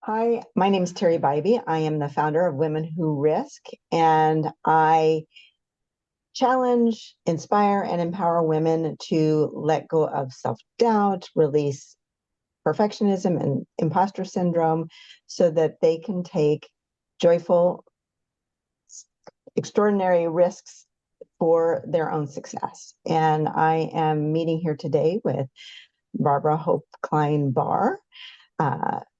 Hi, my name is Terry Bybee. I am the founder of Women Who Risk, and I challenge, inspire, and empower women to let go of self-doubt, release perfectionism and imposter syndrome so that they can take joyful, extraordinary risks for their own success. And I am meeting here today with Barbara Hope Klein-Barr.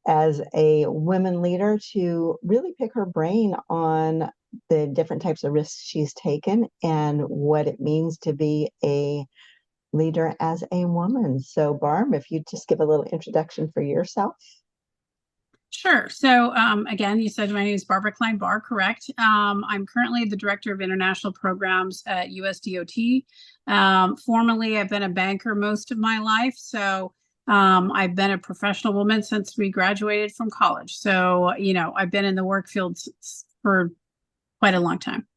As a women leader to really pick her brain on the different types of risks she's taken and what it means to be a leader as a woman. So, Barb, if you just give a little introduction for yourself. Sure. So, again, you said my name is Barbara Klein-Barr, correct? I'm currently the Director of International Programs at USDOT. Formerly, I've been a banker most of my life. So, I've been a professional woman since we graduated from college. So, I've been in the work field for quite a long time.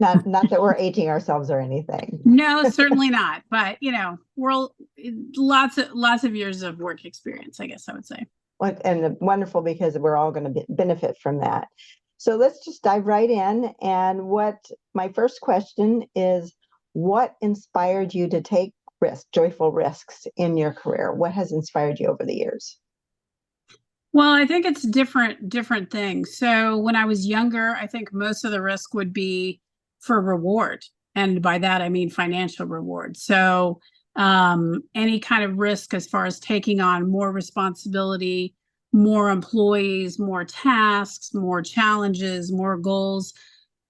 Not that we're aging ourselves or anything. No, certainly not. But, we're lots of years of work experience, I guess I would say. And wonderful because we're all going to benefit from that. So let's just dive right in. And my first question is, what inspired you to take joyful risks in your career? What has inspired you over the years? Well, I think it's different things. So when I was younger, I think most of the risk would be for reward. And by that, I mean financial reward. So any kind of risk as far as taking on more responsibility, more employees, more tasks, more challenges, more goals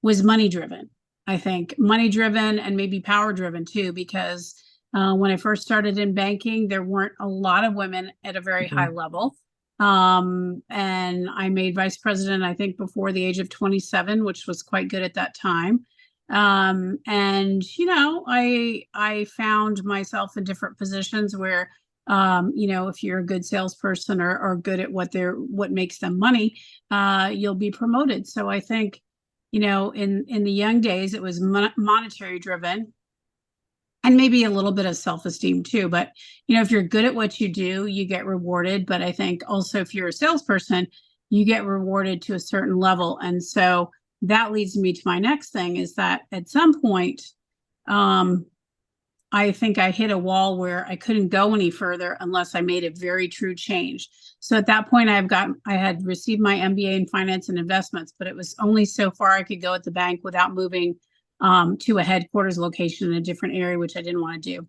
was money driven. I think money driven and maybe power driven too, because when I first started in banking, there weren't a lot of women at a very high level. And I made vice president, I think, before the age of 27, which was quite good at that time. I found myself in different positions where, if you're a good salesperson or good at what makes them money, you'll be promoted. So I think, in the young days, it was monetary driven. And maybe a little bit of self-esteem too. But, if you're good at what you do, you get rewarded. But I think also if you're a salesperson, you get rewarded to a certain level. And so that leads me to my next thing is that at some point, I think I hit a wall where I couldn't go any further unless I made a very true change. So at that point, I had received my MBA in finance and investments, but it was only so far I could go at the bank without moving to a headquarters location in a different area, which I didn't want to do.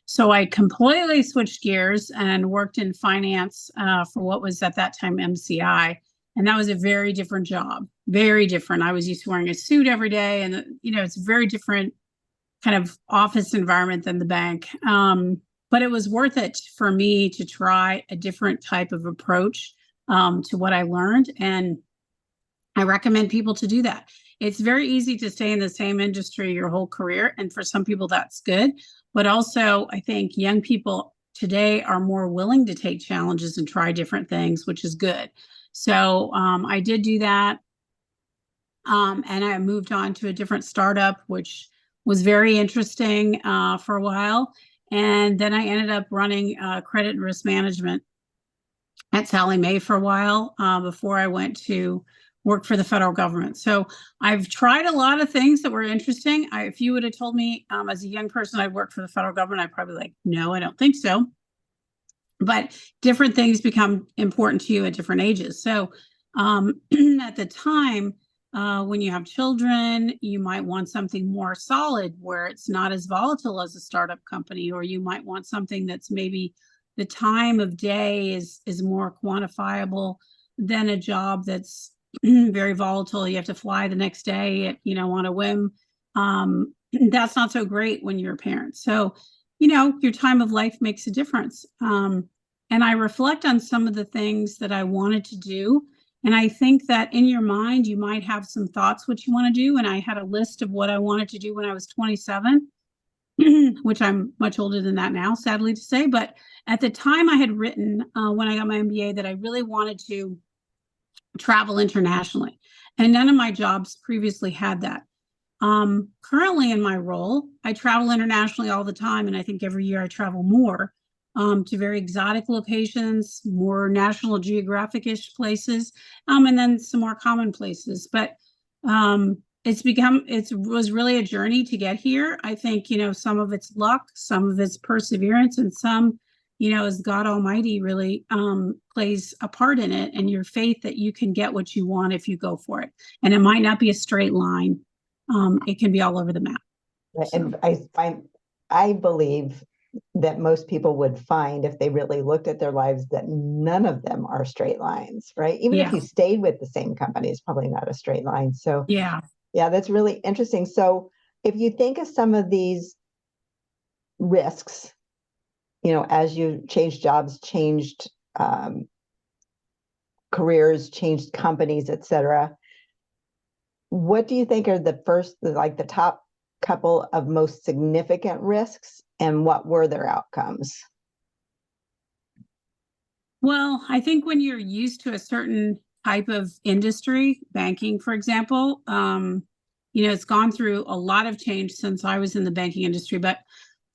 So I completely switched gears and worked in finance for what was at that time MCI. And that was a very different job, very different. I was used to wearing a suit every day. And, it's a very different kind of office environment than the bank. But it was worth it for me to try a different type of approach to what I learned. And I recommend people to do that. It's very easy to stay in the same industry your whole career. And for some people, that's good. But also, I think young people today are more willing to take challenges and try different things, which is good. So I did do that. And I moved on to a different startup, which was very interesting for a while. And then I ended up running credit and risk management at Sallie Mae for a while before I went to work for the federal government. So I've tried a lot of things that were interesting. If you would have told me as a young person I'd work for the federal government, I'd probably like, no, I don't think so. But different things become important to you at different ages. So at the time, when you have children, you might want something more solid where it's not as volatile as a startup company, or you might want something that's maybe the time of day is more quantifiable than a job that's very volatile. You have to fly the next day, on a whim. That's not so great when you're a parent. So, your time of life makes a difference. And I reflect on some of the things that I wanted to do. And I think that in your mind, you might have some thoughts what you want to do. And I had a list of what I wanted to do when I was 27, which I'm much older than that now, sadly to say. But at the time I had written when I got my MBA that I really wanted to travel internationally. And none of my jobs previously had that. Currently in my role, I travel internationally all the time. And I think every year I travel more. to very exotic locations, more National Geographic-ish places, and then some more common places. But it was really a journey to get here. I think, some of it's luck, some of it's perseverance, and some, as God Almighty really plays a part in it, and your faith that you can get what you want if you go for it. And it might not be a straight line. It can be all over the map. And I believe that most people would find, if they really looked at their lives, that none of them are straight lines, right? Even if you stayed with the same company, it's probably not a straight line. So yeah, that's really interesting. So if you think of some of these risks, as you changed jobs, changed careers, changed companies, etc., what do you think are the top couple of most significant risks, and what were their outcomes? Well, I think when you're used to a certain type of industry, banking, for example, it's gone through a lot of change since I was in the banking industry, but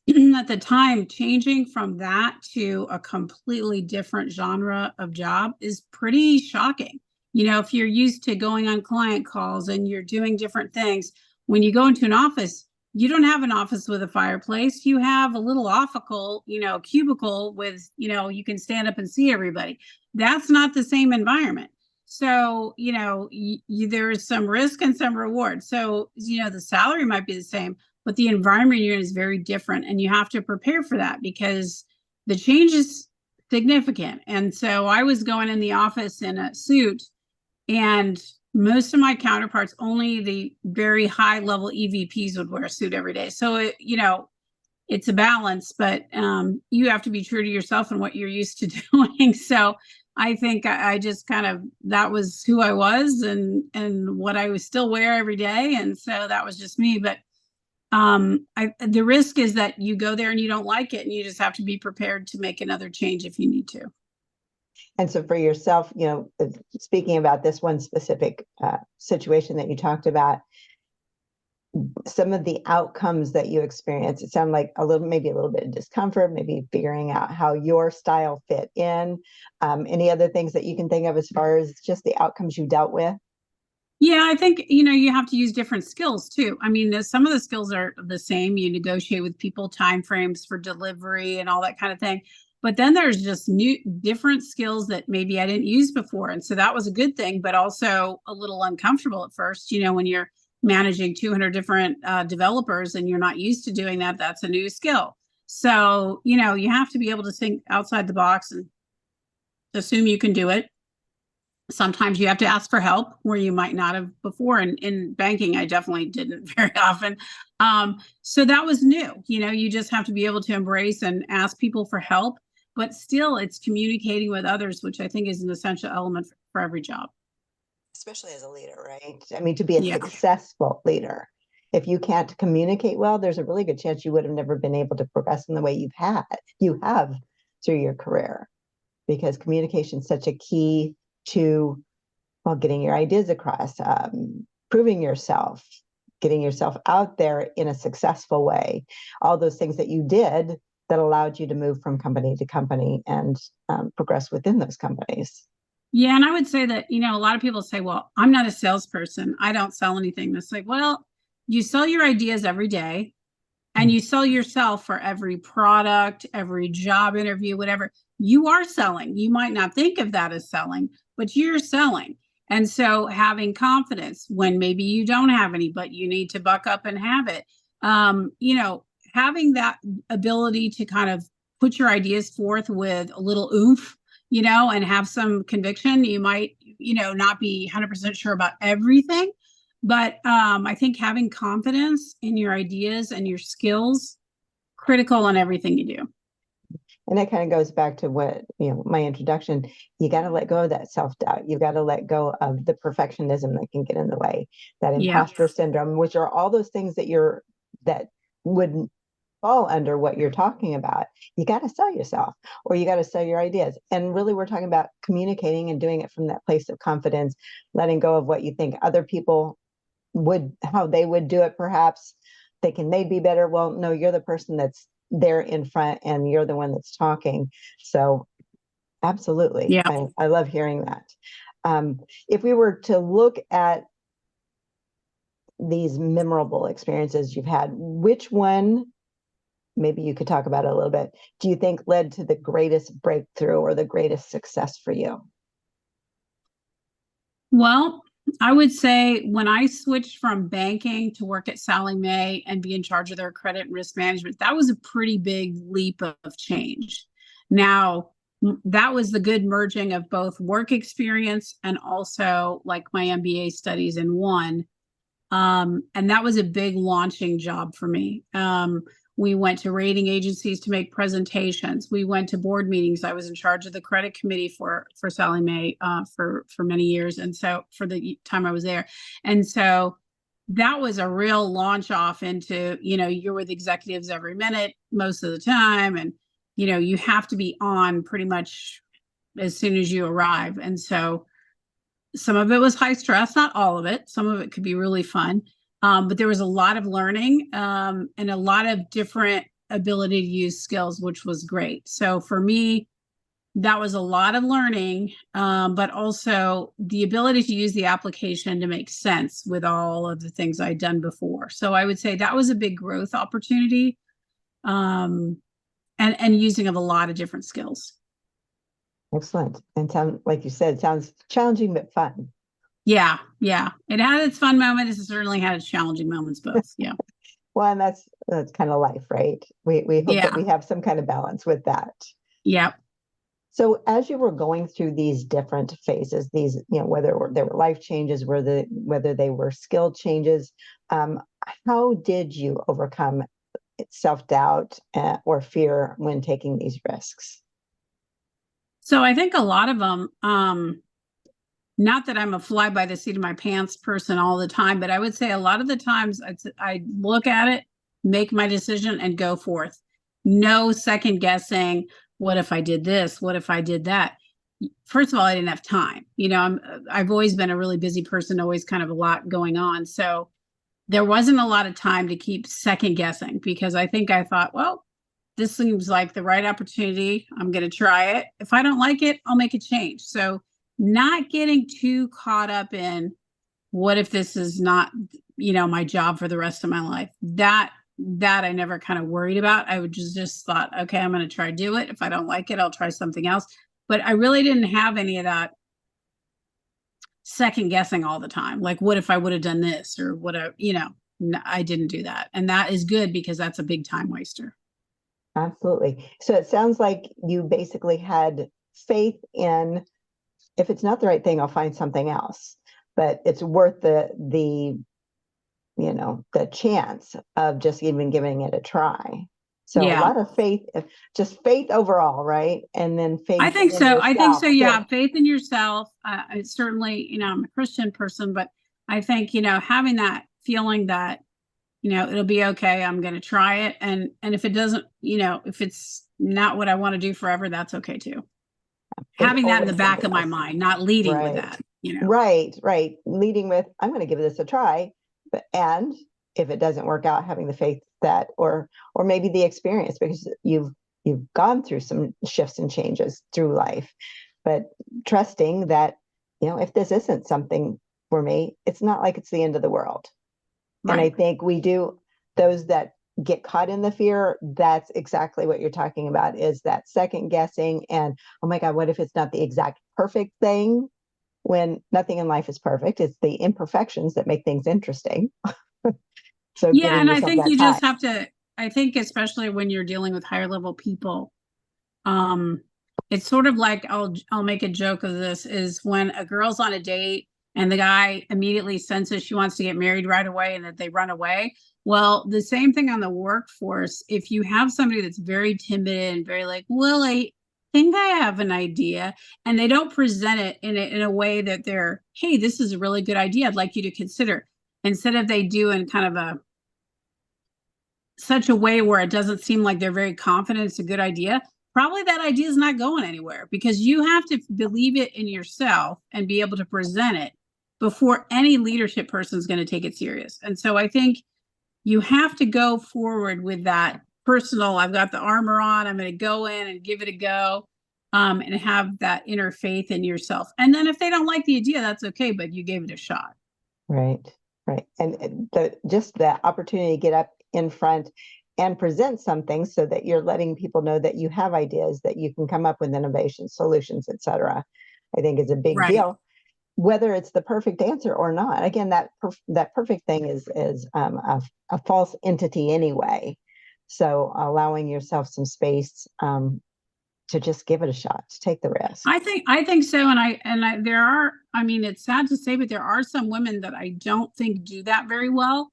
at the time, changing from that to a completely different genre of job is pretty shocking. If you're used to going on client calls and you're doing different things, when you go into an office, you don't have an office with a fireplace. You have a little cubicle with, you can stand up and see everybody. That's not the same environment. So, there's some risk and some reward. So, the salary might be the same, but the environment you're in is very different, and you have to prepare for that because the change is significant. And so I was going in the office in a suit, and most of my counterparts, only the very high level EVPs would wear a suit every day. So, it's a balance, but you have to be true to yourself and what you're used to doing. So I think I just that was who I was and what I would still wear every day. And so that was just me. But the risk is that you go there and you don't like it, and you just have to be prepared to make another change if you need to. And so for yourself, speaking about this one specific situation that you talked about, some of the outcomes that you experienced, it sounded like maybe a little bit of discomfort, maybe figuring out how your style fit in. Any other things that you can think of as far as just the outcomes you dealt with? Yeah, I think, you have to use different skills too. I mean, some of the skills are the same. You negotiate with people, timeframes for delivery and all that kind of thing. But then there's just different skills that maybe I didn't use before. And so that was a good thing, but also a little uncomfortable at first, when you're managing 200 different developers and you're not used to doing that, that's a new skill. So, you have to be able to think outside the box and assume you can do it. Sometimes you have to ask for help where you might not have before. And in banking, I definitely didn't very often. So that was new. You just have to be able to embrace and ask people for help. But still, it's communicating with others, which I think is an essential element for every job. Especially as a leader, right? I mean, to be a successful leader, if you can't communicate well, there's a really good chance you would have never been able to progress in the way you have through your career, because communication is such a key to, getting your ideas across, proving yourself, getting yourself out there in a successful way. All those things that you did that allowed you to move from company to company and progress within those companies. Yeah, and I would say that, a lot of people say, well, I'm not a salesperson. I don't sell anything. It's like, well, you sell your ideas every day, and you sell yourself for every product, every job interview, whatever. You are selling. You might not think of that as selling, but you're selling. And so having confidence when maybe you don't have any, but you need to buck up and have it, having that ability to kind of put your ideas forth with a little oomph, and have some conviction. You might, not be 100% sure about everything, but I think having confidence in your ideas and your skills, critical on everything you do. And that kind of goes back to what, my introduction, you got to let go of that self-doubt. You got to let go of the perfectionism that can get in the way, that imposter syndrome, which are all those things that would fall under what you're talking about. You got to sell yourself, or you got to sell your ideas. And really, we're talking about communicating and doing it from that place of confidence, letting go of what you think other people how they would do it, perhaps thinking they'd be better. Well, no, you're the person that's they're in front and you're the one that's talking. So absolutely. Yeah. I love hearing that. If we were to look at these memorable experiences you've had, which one, maybe you could talk about it a little bit, do you think led to the greatest breakthrough or the greatest success for you? Well, I would say when I switched from banking to work at Sallie Mae and be in charge of their credit and risk management, that was a pretty big leap of change. Now, that was the good merging of both work experience and also like my MBA studies in one. And that was a big launching job for me. We went to rating agencies to make presentations. We went to board meetings. I was in charge of the credit committee for Sallie Mae for many years, and so for the time I was there, and so that was a real launch off into, you're with executives every minute most of the time, and you have to be on pretty much as soon as you arrive, and so some of it was high stress, not all of it. Some of it could be really fun. But there was a lot of learning and a lot of different ability to use skills, which was great. So for me, that was a lot of learning, but also the ability to use the application to make sense with all of the things I'd done before. So I would say that was a big growth opportunity, and using of a lot of different skills. Excellent. And like you said, it sounds challenging but fun. Yeah. It had its fun moments. It certainly had its challenging moments, both. Yeah. Well, and that's kind of life, right? We hope that we have some kind of balance with that. Yeah. So as you were going through these different phases, these, whether there were life changes, whether they were skill changes, how did you overcome self-doubt or fear when taking these risks? So I think a lot of them, not that I'm a fly by the seat of my pants person all the time, but I would say a lot of the times I look at it, make my decision and go forth. No second guessing. What if I did this? What if I did that? First of all, I didn't have time. I've always been a really busy person, always kind of a lot going on. So there wasn't a lot of time to keep second guessing, because I thought, well, this seems like the right opportunity. I'm going to try it. If I don't like it, I'll make a change. So not getting too caught up in what if this is not, my job for the rest of my life. That I never kind of worried about. I would just thought, okay, I'm going to try to do it. If I don't like it, I'll try something else. But I really didn't have any of that second guessing all the time. Like, what if I would have done this or I didn't do that. And that is good, because that's a big time waster. Absolutely. So it sounds like you basically had faith in, if it's not the right thing, I'll find something else, but it's worth the chance of just even giving it a try. So a lot of faith, just faith overall, right? And then faith. I think so. Yeah. Faith in yourself. I certainly, I'm a Christian person, but I think, having that feeling that, it'll be okay. I'm going to try it. And if it doesn't, if it's not what I want to do forever, that's okay too. Having that in the back of my mind, not leading with that, Right. Leading with, I'm going to give this a try. And if it doesn't work out, having the faith that, or maybe the experience, because you've gone through some shifts and changes through life, but trusting that, if this isn't something for me, it's not like it's the end of the world. Right. And I think those that get caught in the fear, that's exactly what you're talking about, is that second guessing and, oh my God, what if it's not the exact perfect thing? When nothing in life is perfect. It's the imperfections that make things interesting. So yeah, and I think you just have to, I think especially when you're dealing with higher level people, it's sort of like, I'll make a joke of this, is when a girl's on a date and the guy immediately senses she wants to get married right away and that they run away. Well, the same thing on the workforce. If you have somebody that's very timid and very like, well, I think I have an idea, and they don't present it in a way that they're, hey, this is a really good idea, I'd like you to consider. Instead of they do in kind of such a way where it doesn't seem like they're very confident it's a good idea, probably that idea is not going anywhere, because you have to believe it in yourself and be able to present it before any leadership person is going to take it serious. And so I think you have to go forward with that personal. I've got the armor on. I'm going to go in and give it a go, and have that inner faith in yourself. And then if they don't like the idea, that's okay, but you gave it a shot. Right, right. And just the opportunity to get up in front and present something so that you're letting people know that you have ideas, that you can come up with innovations, solutions, etc. I think is a big Right. deal, whether it's the perfect answer or not. Again, that perfect thing is a false entity anyway. So allowing yourself some space to just give it a shot, to take the risk. I think so. And there are, I mean, it's sad to say, but there are some women that I don't think do that very well,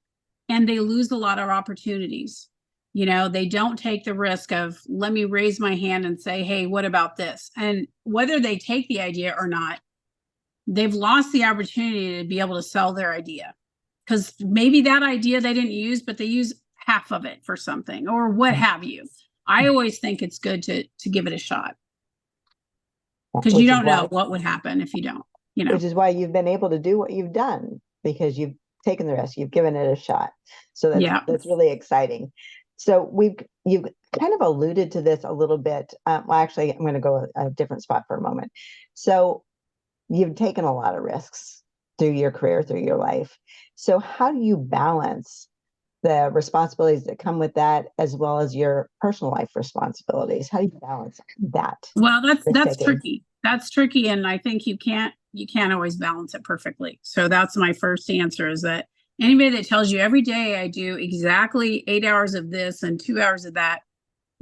and they lose a lot of opportunities. They don't take the risk of, let me raise my hand and say, hey, what about this? And whether they take the idea or not, they've lost the opportunity to be able to sell their idea, because maybe that idea they didn't use, but they use half of it for something or what have you. I always think it's good to give it a shot, because you don't know what would happen if you don't, Which is why you've been able to do what you've done, because you've taken the risk, you've given it a shot. So that's really exciting. So you've kind of alluded to this a little bit. Well, actually, I'm going to go a different spot for a moment. So you've taken a lot of risks through your career, through your life. So how do you balance the responsibilities that come with that, as well as your personal life responsibilities? How do you balance that? Well, that's tricky. That's tricky. And I think you can't always balance it perfectly. So that's my first answer, is that anybody that tells you every day I do exactly 8 hours of this and 2 hours of that,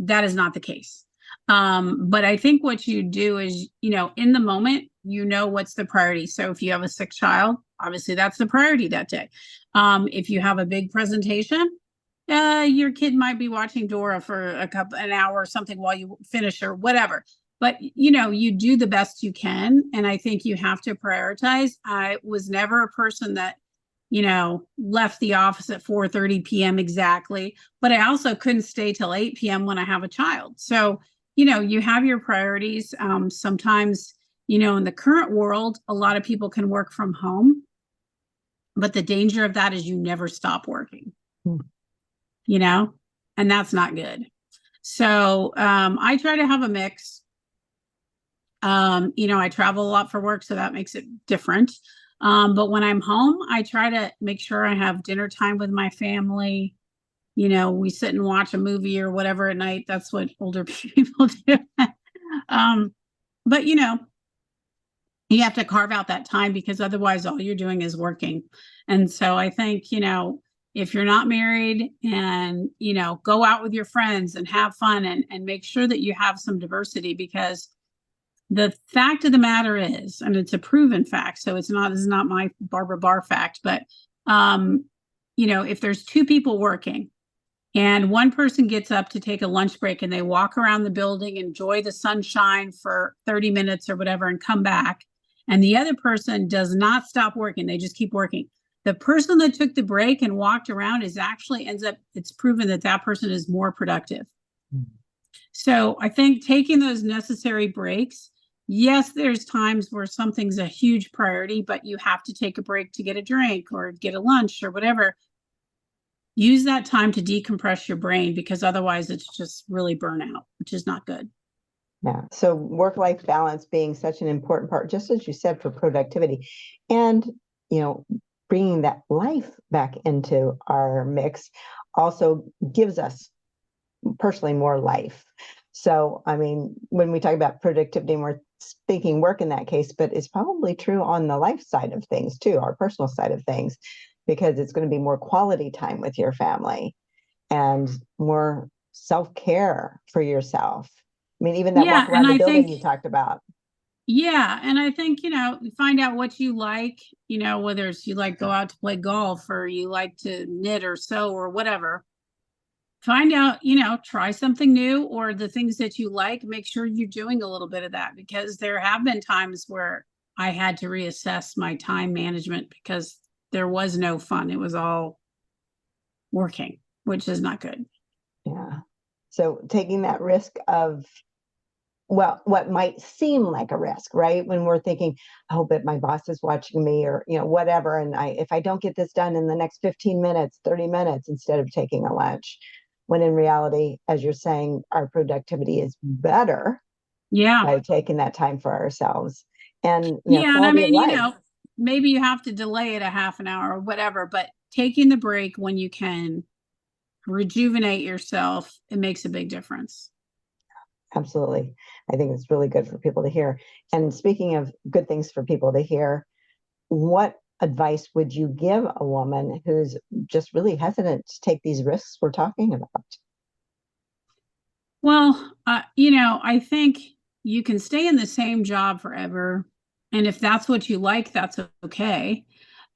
that is not the case. But I think what you do is, in the moment, what's the priority. So if you have a sick child, obviously that's the priority that day. If you have a big presentation, your kid might be watching Dora for an hour or something while you finish or whatever. But, you do the best you can. And I think you have to prioritize. I was never a person that, left the office at 4:30 p.m. exactly. But I also couldn't stay till 8 p.m. when I have a child. So, you have your priorities. Sometimes, in the current world, a lot of people can work from home. But the danger of that is you never stop working, and that's not good. So I try to have a mix. I travel a lot for work, so that makes it different. But when I'm home, I try to make sure I have dinner time with my family. We sit and watch a movie or whatever at night. That's what older people do. But you have to carve out that time, because otherwise all you're doing is working. And so I think, if you're not married, and, go out with your friends and have fun, and make sure that you have some diversity, because the fact of the matter is, and it's a proven fact, so this is not my Barbara Barr fact, but, if there's two people working and one person gets up to take a lunch break and they walk around the building, enjoy the sunshine for 30 minutes or whatever, and come back, and the other person does not stop working, they just keep working. The person that took the break and walked around it's proven that person is more productive. Mm-hmm. So I think taking those necessary breaks, yes, there's times where something's a huge priority, but you have to take a break to get a drink or get a lunch or whatever. Use that time to decompress your brain, because otherwise it's just really burnout, which is not good. Yeah. So work-life balance being such an important part, just as you said, for productivity, and, bringing that life back into our mix also gives us personally more life. So, I mean, when we talk about productivity, we're thinking work in that case, but it's probably true on the life side of things too, our personal side of things, because it's going to be more quality time with your family and more self-care for yourself. I mean, even that walk around the building you talked about. Yeah. And I think, you find out what you like, whether it's you like go out to play golf, or you like to knit or sew or whatever. Find out, try something new, or the things that you like, make sure you're doing a little bit of that, because there have been times where I had to reassess my time management because there was no fun. It was all working, which is not good. Yeah. So taking that risk of, well, what might seem like a risk, right? When we're thinking, oh, but my boss is watching me, or, whatever. And if I don't get this done in the next 15 minutes, 30 minutes, instead of taking a lunch, when in reality, as you're saying, our productivity is better Yeah. by taking that time for ourselves. And, Yeah. And I quality of mean, life. maybe you have to delay it a half an hour or whatever, but taking the break when you can rejuvenate yourself, it makes a big difference. Absolutely. I think it's really good for people to hear. And speaking of good things for people to hear, what advice would you give a woman who's just really hesitant to take these risks we're talking about? Well, I think you can stay in the same job forever. And if that's what you like, that's okay.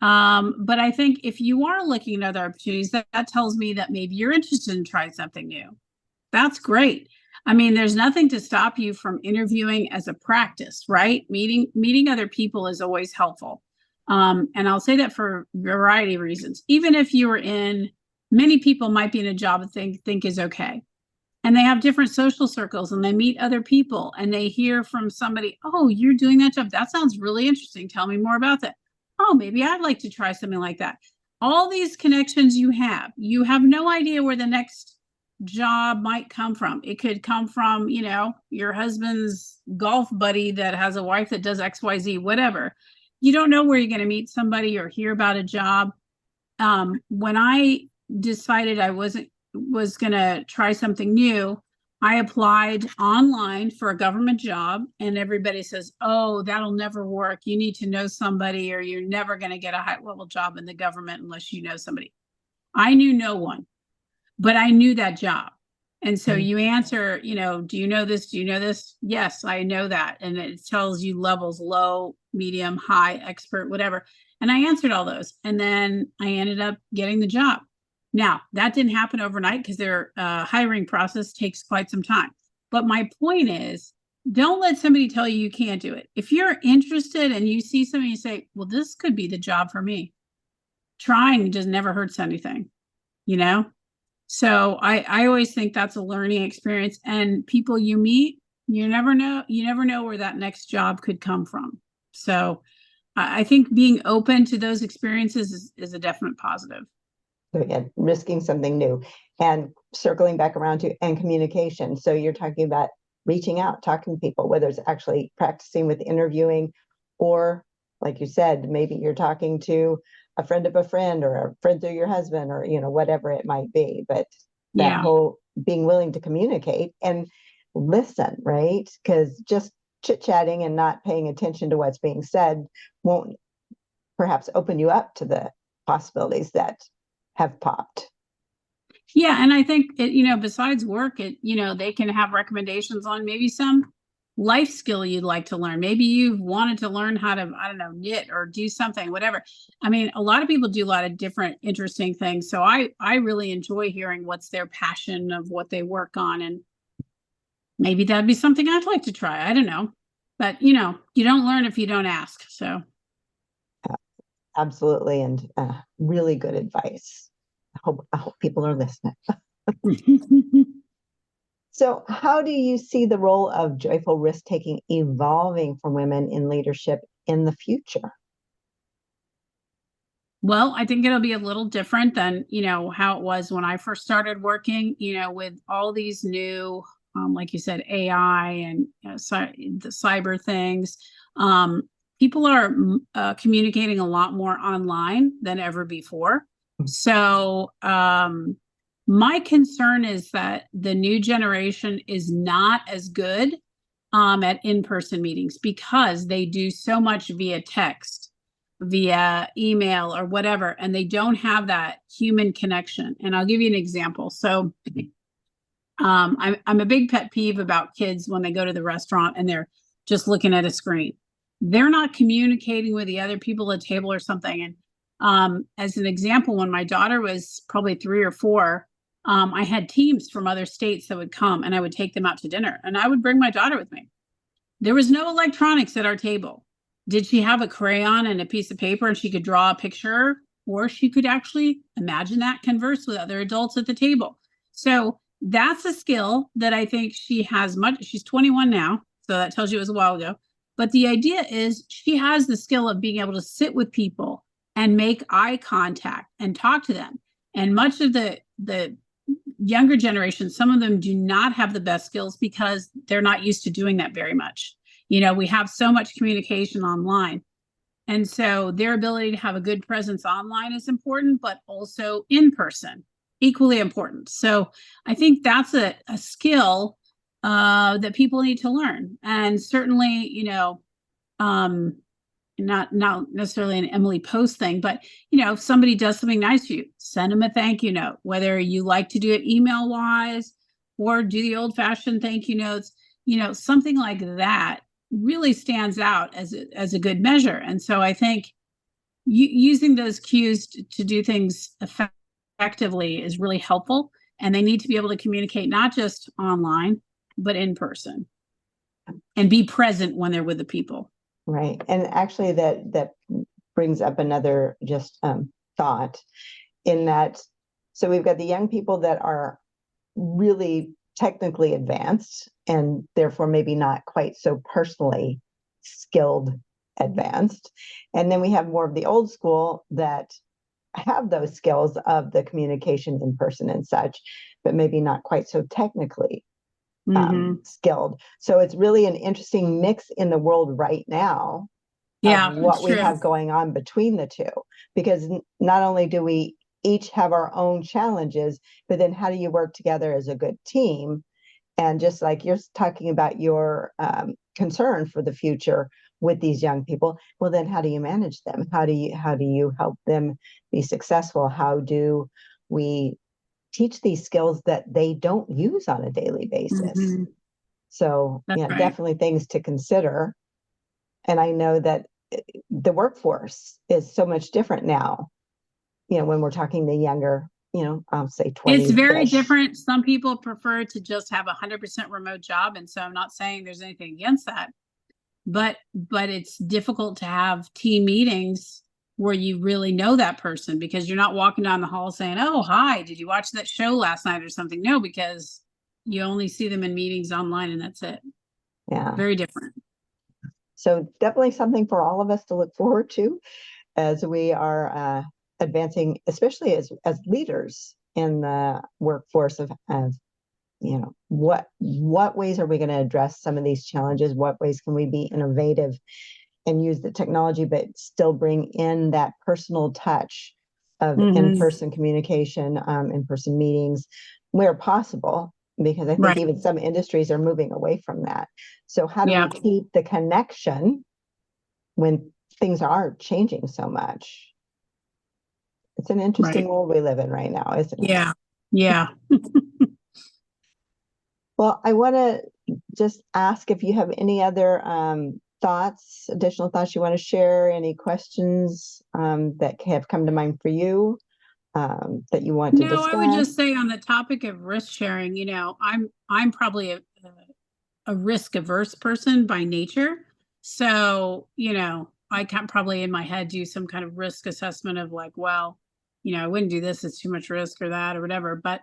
But I think if you are looking at other opportunities, that tells me that maybe you're interested in trying something new. That's great. I mean, there's nothing to stop you from interviewing as a practice, right? Meeting other people is always helpful. And I'll say that for a variety of reasons. Even if you were many people might be in a job that think is okay. And they have different social circles and they meet other people and they hear from somebody, oh, you're doing that job. That sounds really interesting. Tell me more about that. Oh, maybe I'd like to try something like that. All these connections you have no idea where the next job might come from. It could come from, your husband's golf buddy that has a wife that does XYZ, whatever. You don't know where you're going to meet somebody or hear about a job. When I decided I was going to try something new, I applied online for a government job and everybody says, oh, that'll never work. You need to know somebody or you're never going to get a high level job in the government unless you know somebody. I knew no one, but I knew that job. And so you answer, do you know this? Do you know this? Yes, I know that. And it tells you levels, low, medium, high, expert, whatever. And I answered all those. And then I ended up getting the job. Now, that didn't happen overnight because their hiring process takes quite some time. But my point is, don't let somebody tell you can't do it. If you're interested and you see something, you say, well, this could be the job for me. Trying just never hurts anything, So I always think that's a learning experience. And people you meet, you never know where that next job could come from. So I think being open to those experiences is a definite positive. So yeah, risking something new and circling back around to and communication. So you're talking about reaching out, talking to people, whether it's actually practicing with interviewing or, like you said, maybe you're talking to a friend of a friend or a friend through your husband or, whatever it might be. But that whole being willing to communicate and listen, right? Because just chit-chatting and not paying attention to what's being said won't perhaps open you up to the possibilities that have popped. Yeah. And I think besides work, they can have recommendations on maybe some life skill you'd like to learn. Maybe you've wanted to learn how to, I don't know, knit or do something, whatever. I mean, a lot of people do a lot of different interesting things. So I really enjoy hearing what's their passion of what they work on. And maybe that'd be something I'd like to try. I don't know. But, you don't learn if you don't ask. So. Absolutely. And really good advice. I hope people are listening. So how do you see the role of joyful risk-taking evolving for women in leadership in the future? Well, I think it'll be a little different than, how it was when I first started working, with all these new, like you said, AI and the cyber things. People are communicating a lot more online than ever before. So my concern is that the new generation is not as good at in-person meetings because they do so much via text, via email or whatever, and they don't have that human connection. And I'll give you an example. So I'm a big pet peeve about kids when they go to the restaurant and they're just looking at a screen. They're not communicating with the other people at the table or something. And as an example, when my daughter was probably 3 or 4, I had teams from other states that would come and I would take them out to dinner and I would bring my daughter with me. There was no electronics at our table. Did she have a crayon and a piece of paper and she could draw a picture, or she could actually imagine that, converse with other adults at the table? So that's a skill that I think she has she's 21 now. So that tells you it was a while ago. But the idea is she has the skill of being able to sit with people and make eye contact and talk to them. And much of the younger generation, some of them do not have the best skills because they're not used to doing that very much. We have so much communication online. And so their ability to have a good presence online is important, but also in person, equally important. So I think that's a skill that people need to learn. And certainly, not necessarily an Emily Post thing, but if somebody does something nice for you, send them a thank you note, whether you like to do it email wise or do the old fashioned thank you notes, something like that really stands out as a good measure. And so I think using those cues to do things effectively is really helpful. And they need to be able to communicate not just online, but in person and be present when they're with the people. Right. And actually that brings up another just thought in that. So we've got the young people that are really technically advanced and therefore maybe not quite so personally skilled advanced. And then we have more of the old school that have those skills of the communication in person and such, but maybe not quite so technically skilled. So it's really an interesting mix in the world right now of what we have going on between the two, because not only do we each have our own challenges, but then how do you work together as a good team? And just like you're talking about your concern for the future with these young people, well, then how do you manage them? How do you help them be successful? How do we teach these skills that they don't use on a daily basis? So definitely things to consider. And I know that the workforce is so much different now, when we're talking the younger, I'll say 20. It's very different. Some people prefer to just have 100% remote job. And so I'm not saying there's anything against that, but it's difficult to have team meetings where you really know that person, because you're not walking down the hall saying, oh, hi, did you watch that show last night or something? No, because you only see them in meetings online and that's it. Yeah. Very different. So definitely something for all of us to look forward to as we are advancing, especially as leaders in the workforce of what ways are we going to address some of these challenges? What ways can we be innovative and use the technology, but still bring in that personal touch of in-person communication, in-person meetings where possible, because I think even some industries are moving away from that. So how do we keep the connection when things are changing so much? It's an interesting world we live in right now, isn't it? Yeah. Yeah. Well, I want to just ask if you have any other additional thoughts you want to share, any questions that have come to mind for you that you want to discuss? I would just say on the topic of risk sharing, I'm probably a risk averse person by nature. So, I can probably in my head do some kind of risk assessment of like, well, I wouldn't do this, it's too much risk or that or whatever. But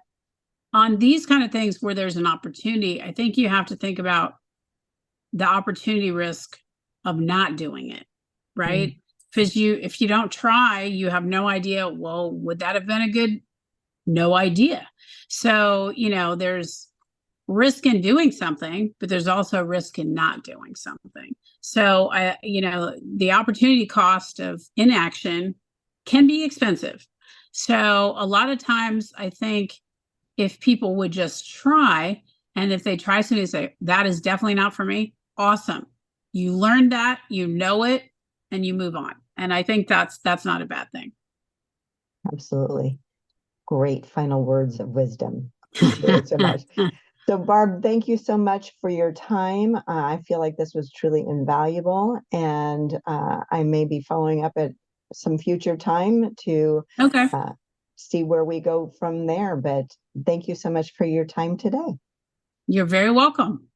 on these kind of things where there's an opportunity, I think you have to think about the opportunity risk of not doing it, right? Because if you don't try, you have no idea, well, would that have been no idea. So, there's risk in doing something, but there's also risk in not doing something. So the opportunity cost of inaction can be expensive. So a lot of times I think if people would just try, and if they try something and say, that is definitely not for me, awesome. You learned that, you know it, and you move on. And I think that's not a bad thing. Absolutely. Great final words of wisdom. Appreciate it so much. So Barb, thank you so much for your time. I feel like this was truly invaluable, and I may be following up at some future time to see where we go from there. But thank you so much for your time today. You're very welcome.